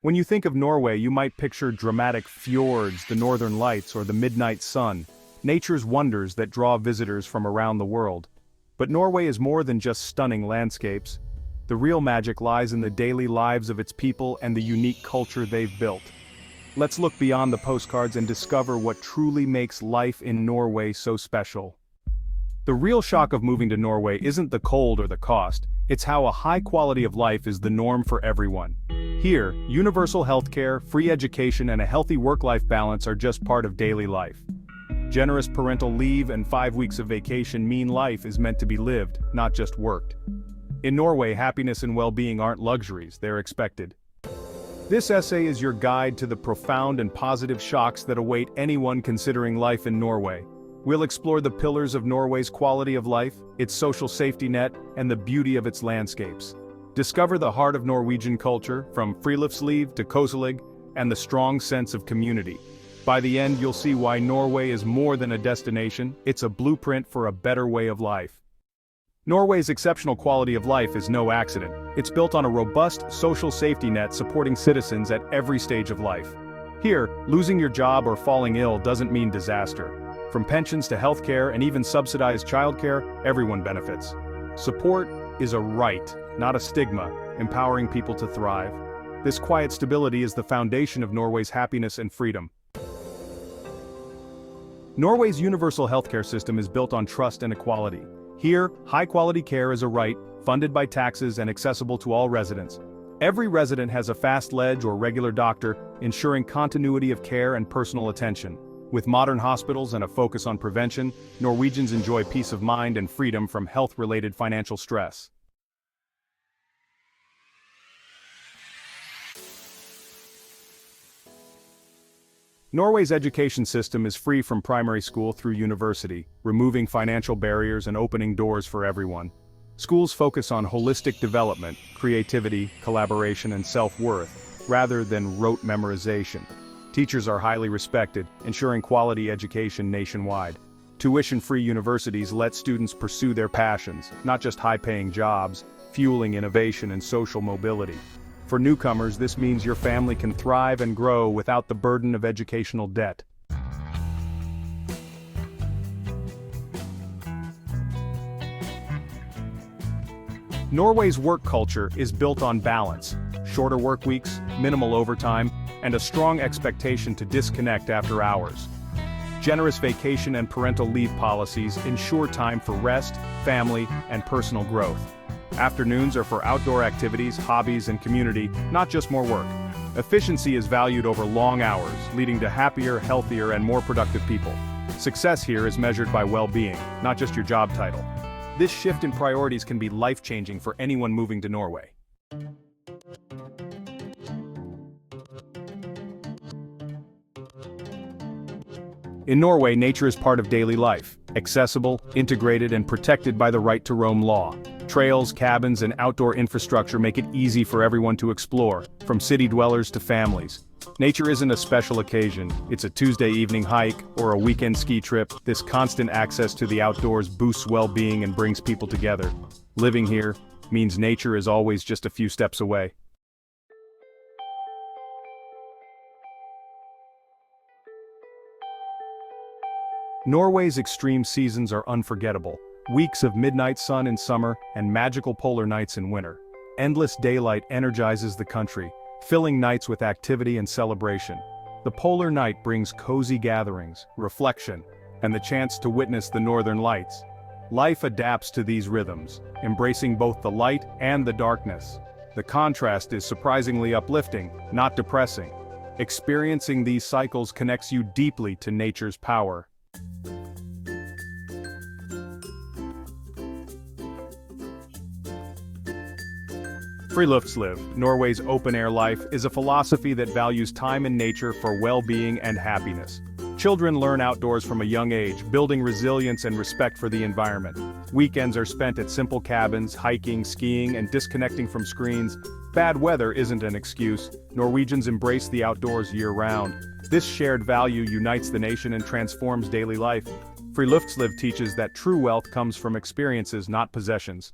When you think of Norway, you might picture dramatic fjords, the northern lights, or the midnight sun, nature's wonders that draw visitors from around the world. But Norway is more than just stunning landscapes. The real magic lies in the daily lives of its people and the unique culture they've built. Let's look beyond the postcards and discover what truly makes life in Norway so special. The real shock of moving to Norway isn't the cold or the cost, it's how a high quality of life is the norm for everyone. Here, universal healthcare, free education, and a healthy work-life balance are just part of daily life. Generous parental leave and 5 weeks of vacation mean life is meant to be lived, not just worked. In Norway, happiness and well-being aren't luxuries, they're expected. This essay is your guide to the profound and positive shocks that await anyone considering life in Norway. We'll explore the pillars of Norway's quality of life, its social safety net, and the beauty of its landscapes. Discover the heart of Norwegian culture, from friluftsliv to Koslig, and the strong sense of community. By the end, you'll see why Norway is more than a destination, it's a blueprint for a better way of life. Norway's exceptional quality of life is no accident. It's built on a robust social safety net supporting citizens at every stage of life. Here, losing your job or falling ill doesn't mean disaster. From pensions to healthcare and even subsidized childcare, everyone benefits. Support is a right, not a stigma, empowering people to thrive. This quiet stability is the foundation of Norway's happiness and freedom. Norway's universal healthcare system is built on trust and equality. Here, high-quality care is a right, funded by taxes and accessible to all residents. Every resident has a fast ledge or regular doctor, ensuring continuity of care and personal attention. With modern hospitals and a focus on prevention, Norwegians enjoy peace of mind and freedom from health-related financial stress. Norway's education system is free from primary school through university, removing financial barriers and opening doors for everyone. Schools focus on holistic development, creativity, collaboration, and self-worth, rather than rote memorization. Teachers are highly respected, ensuring quality education nationwide. Tuition-free universities let students pursue their passions, not just high-paying jobs, fueling innovation and social mobility. For newcomers, this means your family can thrive and grow without the burden of educational debt. Norway's work culture is built on balance, shorter work weeks, minimal overtime, and a strong expectation to disconnect after hours. Generous vacation and parental leave policies ensure time for rest, family, and personal growth. Afternoons are for outdoor activities, hobbies, and community, not just more work. Efficiency is valued over long hours, leading to happier, healthier, and more productive people. Success here is measured by well-being, not just your job title. This shift in priorities can be life-changing for anyone moving to Norway. In Norway, nature is part of daily life, accessible, integrated, and protected by the right to roam law. Trails, cabins, and outdoor infrastructure make it easy for everyone to explore, from city dwellers to families. Nature isn't a special occasion, it's a Tuesday evening hike or a weekend ski trip. This constant access to the outdoors boosts well-being and brings people together. Living here means nature is always just a few steps away. Norway's extreme seasons are unforgettable. Weeks of midnight sun in summer and magical polar nights in winter. Endless daylight energizes the country, filling nights with activity and celebration. The polar night brings cozy gatherings, reflection, and the chance to witness the northern lights. Life adapts to these rhythms, embracing both the light and the darkness. The contrast is surprisingly uplifting, not depressing. Experiencing these cycles connects you deeply to nature's power. Friluftsliv, Norway's open-air life, is a philosophy that values time and nature for well-being and happiness. Children learn outdoors from a young age, building resilience and respect for the environment. Weekends are spent at simple cabins, hiking, skiing, and disconnecting from screens. Bad weather isn't an excuse. Norwegians embrace the outdoors year-round. This shared value unites the nation and transforms daily life. Friluftsliv teaches that true wealth comes from experiences, not possessions.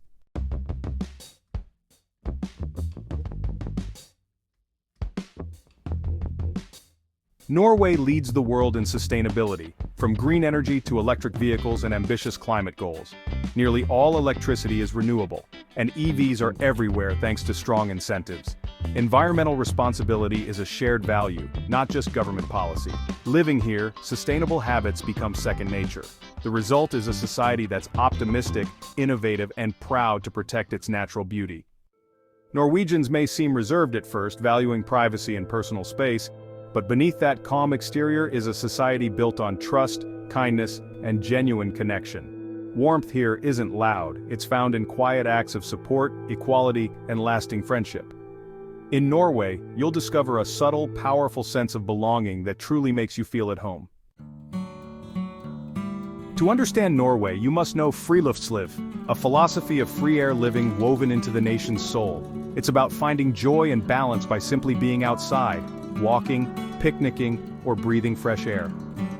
Norway leads the world in sustainability, from green energy to electric vehicles and ambitious climate goals. Nearly all electricity is renewable, and EVs are everywhere thanks to strong incentives. Environmental responsibility is a shared value, not just government policy. Living here, sustainable habits become second nature. The result is a society that's optimistic, innovative, and proud to protect its natural beauty. Norwegians may seem reserved at first, valuing privacy and personal space, but beneath that calm exterior is a society built on trust, kindness, and genuine connection. Warmth here isn't loud, it's found in quiet acts of support, equality, and lasting friendship. In Norway, you'll discover a subtle, powerful sense of belonging that truly makes you feel at home. To understand Norway, you must know friluftsliv, a philosophy of free air living woven into the nation's soul. It's about finding joy and balance by simply being outside, walking, picnicking, or breathing fresh air.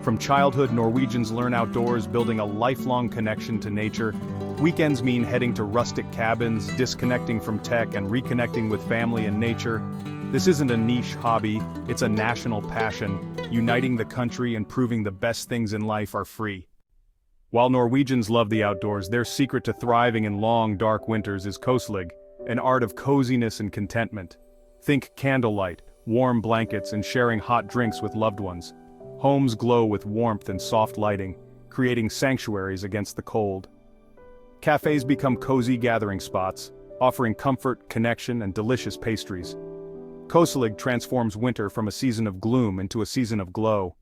From childhood, Norwegians learn outdoors, building a lifelong connection to nature. Weekends mean heading to rustic cabins, disconnecting from tech, and reconnecting with family and nature. This isn't a niche hobby, it's a national passion, uniting the country and proving the best things in life are free. While Norwegians love the outdoors, their secret to thriving in long, dark winters is Koslig, an art of coziness and contentment. Think candlelight, warm blankets, and sharing hot drinks with loved ones. Homes glow with warmth and soft lighting, creating sanctuaries against the cold. Cafes become cozy gathering spots, offering comfort, connection, and delicious pastries. Koslig transforms winter from a season of gloom into a season of glow.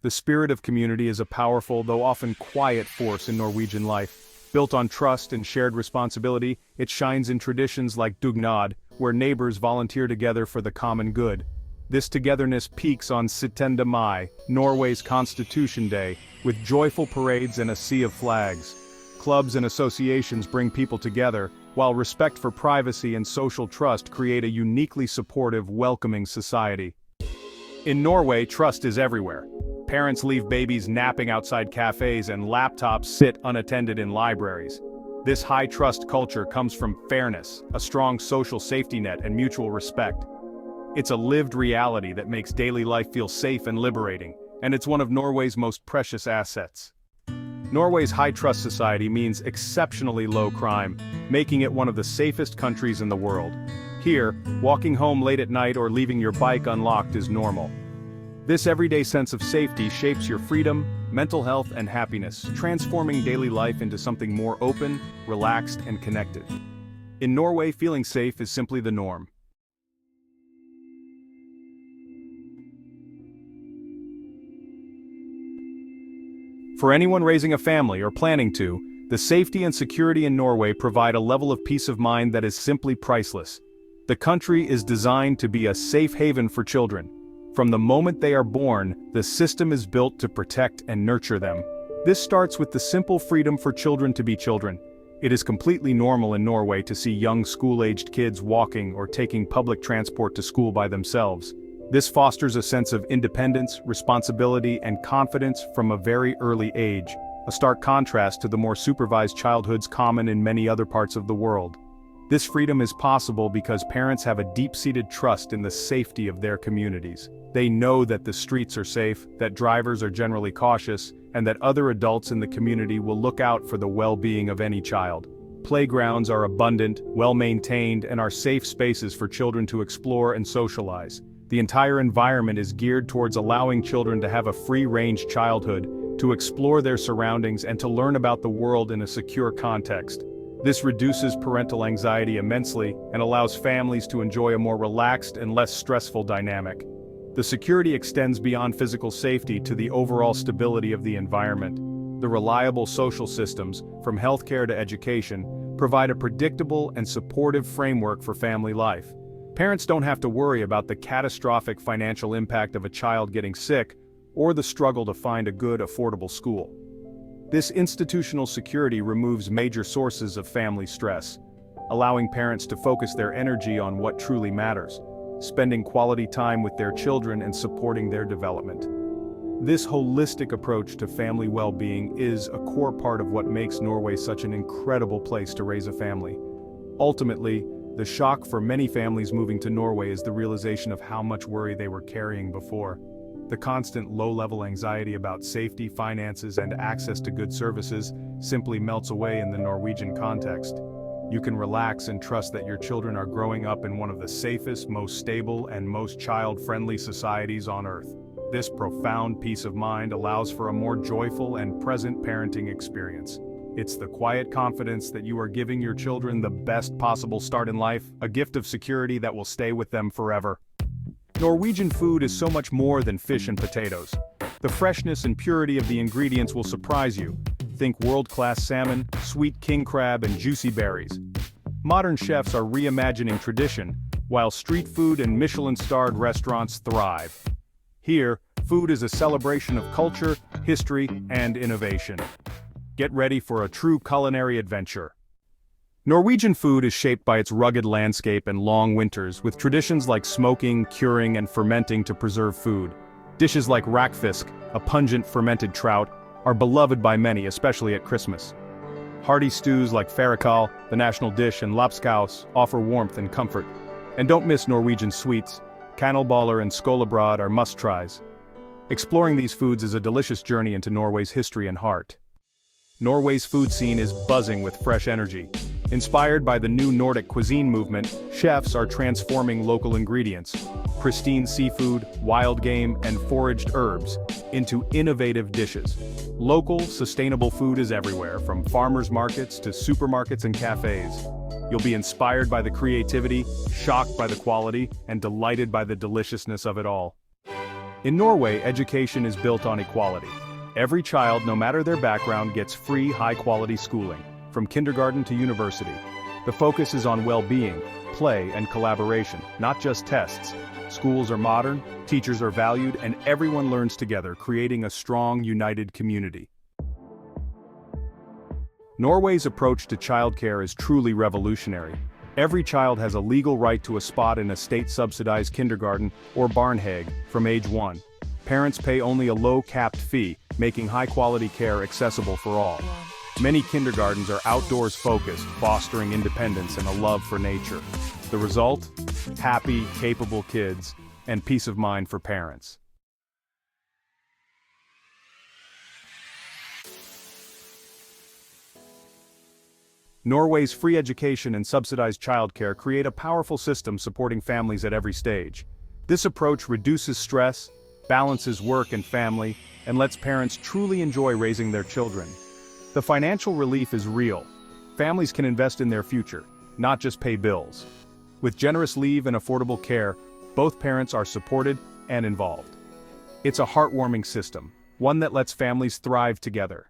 The spirit of community is a powerful, though often quiet force in Norwegian life. Built on trust and shared responsibility, it shines in traditions like dugnad, where neighbors volunteer together for the common good. This togetherness peaks on 17. Mai, Norway's Constitution Day, with joyful parades and a sea of flags. Clubs and associations bring people together, while respect for privacy and social trust create a uniquely supportive, welcoming society. In Norway, trust is everywhere. Parents leave babies napping outside cafes and laptops sit unattended in libraries. This high-trust culture comes from fairness, a strong social safety net, and mutual respect. It's a lived reality that makes daily life feel safe and liberating, and it's one of Norway's most precious assets. Norway's high-trust society means exceptionally low crime, making it one of the safest countries in the world. Here, walking home late at night or leaving your bike unlocked is normal. This everyday sense of safety shapes your freedom, mental health, and happiness, transforming daily life into something more open, relaxed, and connected. In Norway, feeling safe is simply the norm. For anyone raising a family or planning to, the safety and security in Norway provide a level of peace of mind that is simply priceless. The country is designed to be a safe haven for children. From the moment they are born, the system is built to protect and nurture them. This starts with the simple freedom for children to be children. It is completely normal in Norway to see young school-aged kids walking or taking public transport to school by themselves. This fosters a sense of independence, responsibility, and confidence from a very early age, a stark contrast to the more supervised childhoods common in many other parts of the world. This freedom is possible because parents have a deep-seated trust in the safety of their communities. They know that the streets are safe, that drivers are generally cautious, and that other adults in the community will look out for the well-being of any child. Playgrounds are abundant, well-maintained, and are safe spaces for children to explore and socialize. The entire environment is geared towards allowing children to have a free-range childhood, to explore their surroundings and to learn about the world in a secure context. This reduces parental anxiety immensely and allows families to enjoy a more relaxed and less stressful dynamic. The security extends beyond physical safety to the overall stability of the environment. The reliable social systems, from healthcare to education, provide a predictable and supportive framework for family life. Parents don't have to worry about the catastrophic financial impact of a child getting sick or the struggle to find a good, affordable school. This institutional security removes major sources of family stress, allowing parents to focus their energy on what truly matters, spending quality time with their children and supporting their development. This holistic approach to family well-being is a core part of what makes Norway such an incredible place to raise a family. Ultimately, the shock for many families moving to Norway is the realization of how much worry they were carrying before. The constant low-level anxiety about safety, finances, and access to good services simply melts away in the Norwegian context. You can relax and trust that your children are growing up in one of the safest, most stable, and most child-friendly societies on Earth. This profound peace of mind allows for a more joyful and present parenting experience. It's the quiet confidence that you are giving your children the best possible start in life, a gift of security that will stay with them forever. Norwegian food is so much more than fish and potatoes. The freshness and purity of the ingredients will surprise you. Think world-class salmon, sweet king crab, and juicy berries. Modern chefs are reimagining tradition, while street food and Michelin-starred restaurants thrive. Here, food is a celebration of culture, history, and innovation. Get ready for a true culinary adventure. Norwegian food is shaped by its rugged landscape and long winters, with traditions like smoking, curing, and fermenting to preserve food. Dishes like rakfisk, a pungent fermented trout, are beloved by many, especially at Christmas. Hearty stews like fårikål, the national dish, and lapskaus offer warmth and comfort. And don't miss Norwegian sweets. Kanelboller and skolebrød are must-tries. Exploring these foods is a delicious journey into Norway's history and heart. Norway's food scene is buzzing with fresh energy. Inspired by the new Nordic cuisine movement, chefs are transforming local ingredients, pristine seafood, wild game, and foraged herbs, into innovative dishes. Local, sustainable food is everywhere, from farmers' markets to supermarkets and cafes. You'll be inspired by the creativity, shocked by the quality, and delighted by the deliciousness of it all. In Norway, education is built on equality. Every child, no matter their background, gets free, high-quality schooling, from kindergarten to university. The focus is on well-being, play, and collaboration, not just tests. Schools are modern, teachers are valued, and everyone learns together, creating a strong, united community. Norway's approach to childcare is truly revolutionary. Every child has a legal right to a spot in a state-subsidized kindergarten or barnehage from age 1. Parents pay only a low-capped fee, making high-quality care accessible for all. Many kindergartens are outdoors-focused, fostering independence and a love for nature. The result? Happy, capable kids, and peace of mind for parents. Norway's free education and subsidized childcare create a powerful system supporting families at every stage. This approach reduces stress, balances work and family, and lets parents truly enjoy raising their children. The financial relief is real. Families can invest in their future, not just pay bills. With generous leave and affordable care, both parents are supported and involved. It's a heartwarming system, one that lets families thrive together.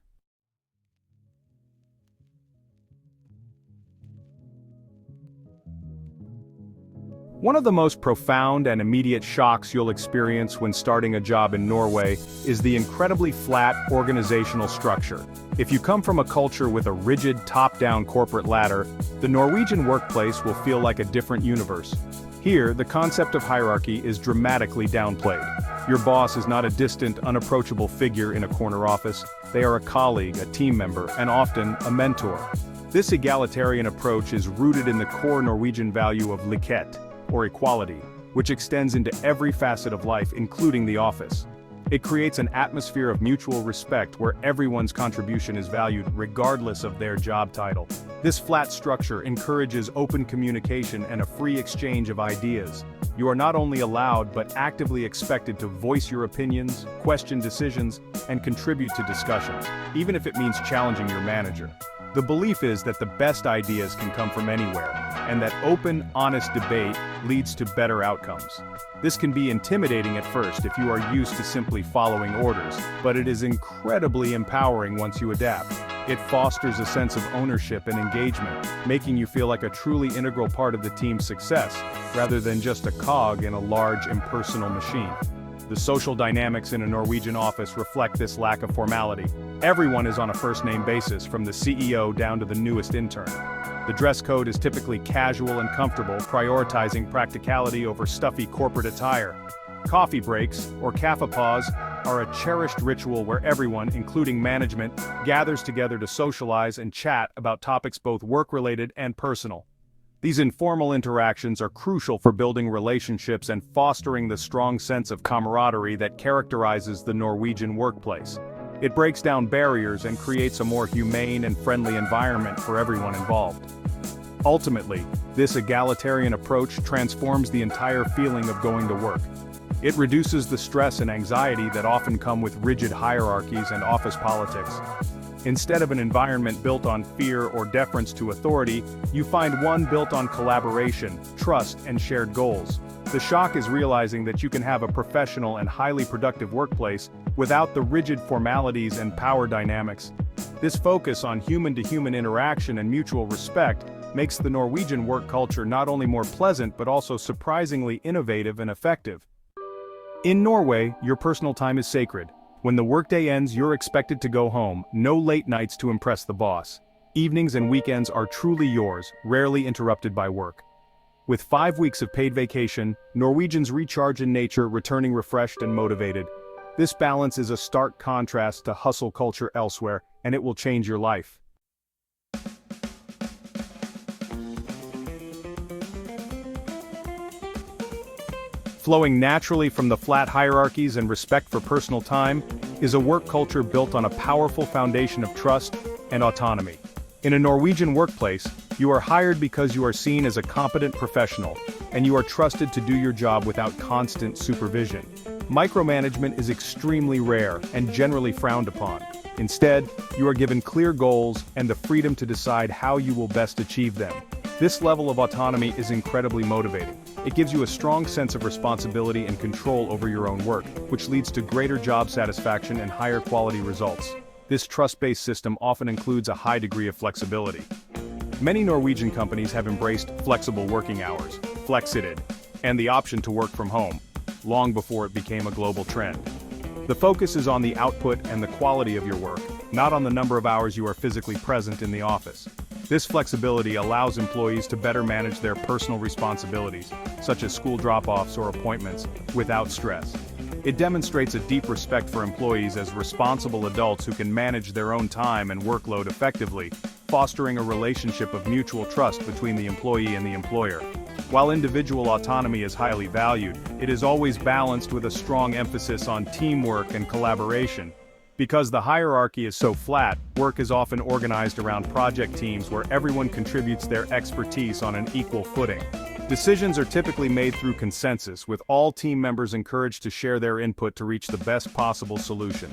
One of the most profound and immediate shocks you'll experience when starting a job in Norway is the incredibly flat organizational structure. If you come from a culture with a rigid top-down corporate ladder, the Norwegian workplace will feel like a different universe. Here, the concept of hierarchy is dramatically downplayed. Your boss is not a distant, unapproachable figure in a corner office. They are a colleague, a team member, and often a mentor. This egalitarian approach is rooted in the core Norwegian value of likhet, or equality, which extends into every facet of life, including the office. It creates an atmosphere of mutual respect where everyone's contribution is valued regardless of their job title. This flat structure encourages open communication and a free exchange of ideas. You are not only allowed but actively expected to voice your opinions, question decisions, and contribute to discussions, even if it means challenging your manager. The belief is that the best ideas can come from anywhere, and that open, honest debate leads to better outcomes. This can be intimidating at first if you are used to simply following orders, but it is incredibly empowering once you adapt. It fosters a sense of ownership and engagement, making you feel like a truly integral part of the team's success, rather than just a cog in a large, impersonal machine. The social dynamics in a Norwegian office reflect this lack of formality. Everyone is on a first-name basis, from the CEO down to the newest intern. The dress code is typically casual and comfortable, prioritizing practicality over stuffy corporate attire. Coffee breaks, or kaffepause, are a cherished ritual where everyone, including management, gathers together to socialize and chat about topics both work-related and personal. These informal interactions are crucial for building relationships and fostering the strong sense of camaraderie that characterizes the Norwegian workplace. It breaks down barriers and creates a more humane and friendly environment for everyone involved. Ultimately, this egalitarian approach transforms the entire feeling of going to work. It reduces the stress and anxiety that often come with rigid hierarchies and office politics. Instead of an environment built on fear or deference to authority, you find one built on collaboration, trust, and shared goals. The shock is realizing that you can have a professional and highly productive workplace without the rigid formalities and power dynamics. This focus on human-to-human interaction and mutual respect makes the Norwegian work culture not only more pleasant but also surprisingly innovative and effective. In Norway, your personal time is sacred. When the workday ends, you're expected to go home, no late nights to impress the boss. Evenings and weekends are truly yours, rarely interrupted by work. With 5 weeks of paid vacation, Norwegians recharge in nature, returning refreshed and motivated. This balance is a stark contrast to hustle culture elsewhere, and it will change your life. Flowing naturally from the flat hierarchies and respect for personal time is a work culture built on a powerful foundation of trust and autonomy. In a Norwegian workplace, you are hired because you are seen as a competent professional, and you are trusted to do your job without constant supervision. Micromanagement is extremely rare and generally frowned upon. Instead, you are given clear goals and the freedom to decide how you will best achieve them. This level of autonomy is incredibly motivating. It gives you a strong sense of responsibility and control over your own work, which leads to greater job satisfaction and higher quality results. This trust-based system often includes a high degree of flexibility. Many Norwegian companies have embraced flexible working hours, flexitid, and the option to work from home, long before it became a global trend. The focus is on the output and the quality of your work, not on the number of hours you are physically present in the office. This flexibility allows employees to better manage their personal responsibilities, such as school drop-offs or appointments, without stress. It demonstrates a deep respect for employees as responsible adults who can manage their own time and workload effectively, fostering a relationship of mutual trust between the employee and the employer. While individual autonomy is highly valued, it is always balanced with a strong emphasis on teamwork and collaboration. Because the hierarchy is so flat, work is often organized around project teams where everyone contributes their expertise on an equal footing. Decisions are typically made through consensus, with all team members encouraged to share their input to reach the best possible solution.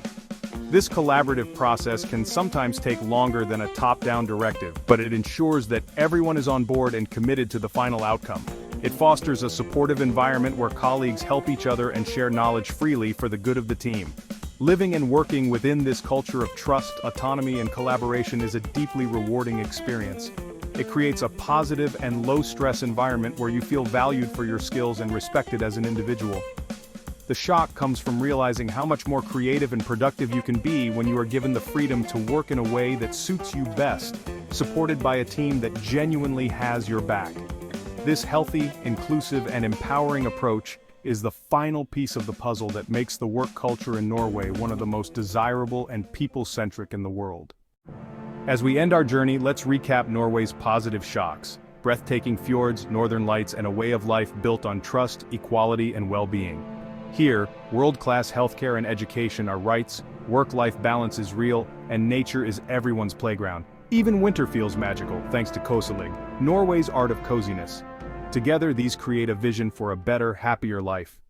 This collaborative process can sometimes take longer than a top-down directive, but it ensures that everyone is on board and committed to the final outcome. It fosters a supportive environment where colleagues help each other and share knowledge freely for the good of the team. Living and working within this culture of trust, autonomy, and collaboration is a deeply rewarding experience. It creates a positive and low-stress environment where you feel valued for your skills and respected as an individual. The shock comes from realizing how much more creative and productive you can be when you are given the freedom to work in a way that suits you best, supported by a team that genuinely has your back. This healthy, inclusive, and empowering approach is the final piece of the puzzle that makes the work culture in Norway one of the most desirable and people-centric in the world. As we end our journey, let's recap Norway's positive shocks: breathtaking fjords, northern lights, and a way of life built on trust, equality, and well-being. Here, world-class healthcare and education are rights, work-life balance is real, and nature is everyone's playground. Even winter feels magical, thanks to Koslig, Norway's art of coziness. Together, these create a vision for a better, happier life.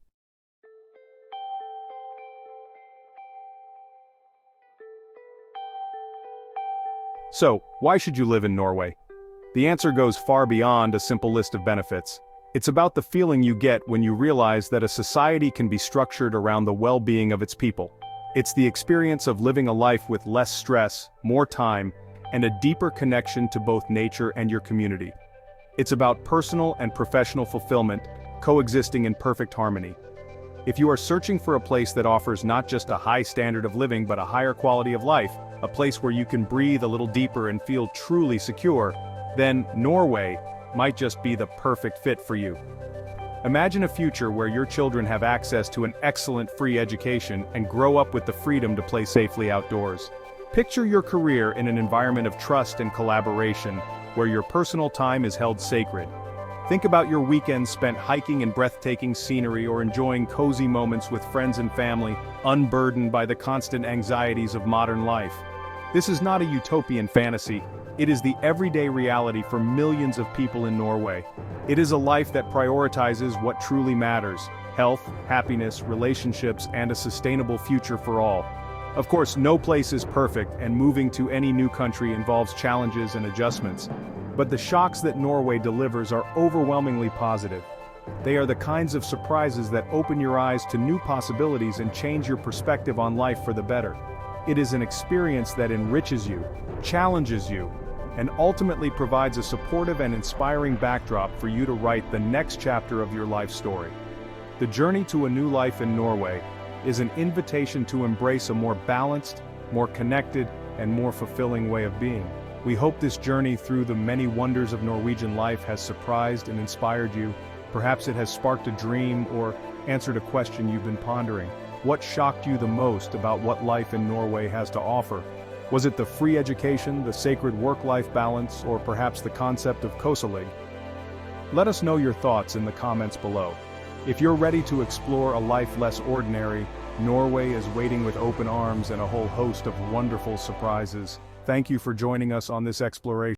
So, why should you live in Norway? The answer goes far beyond a simple list of benefits. It's about the feeling you get when you realize that a society can be structured around the well-being of its people. It's the experience of living a life with less stress, more time, and a deeper connection to both nature and your community. It's about personal and professional fulfillment, coexisting in perfect harmony. If you are searching for a place that offers not just a high standard of living but a higher quality of life, a place where you can breathe a little deeper and feel truly secure, then Norway might just be the perfect fit for you. Imagine a future where your children have access to an excellent free education and grow up with the freedom to play safely outdoors. Picture your career in an environment of trust and collaboration, where your personal time is held sacred. Think about your weekends spent hiking in breathtaking scenery or enjoying cozy moments with friends and family, unburdened by the constant anxieties of modern life. This is not a utopian fantasy, it is the everyday reality for millions of people in Norway. It is a life that prioritizes what truly matters: health, happiness, relationships, and a sustainable future for all. Of course, no place is perfect, and moving to any new country involves challenges and adjustments. But the shocks that Norway delivers are overwhelmingly positive. They are the kinds of surprises that open your eyes to new possibilities and change your perspective on life for the better. It is an experience that enriches you, challenges you, and ultimately provides a supportive and inspiring backdrop for you to write the next chapter of your life story. The journey to a new life in Norway is an invitation to embrace a more balanced, more connected, and more fulfilling way of being. We hope this journey through the many wonders of Norwegian life has surprised and inspired you. Perhaps it has sparked a dream or answered a question you've been pondering. What shocked you the most about what life in Norway has to offer? Was it the free education, the sacred work-life balance, or perhaps the concept of Koslig? Let us know your thoughts in the comments below. If you're ready to explore a life less ordinary, Norway is waiting with open arms and a whole host of wonderful surprises. Thank you for joining us on this exploration.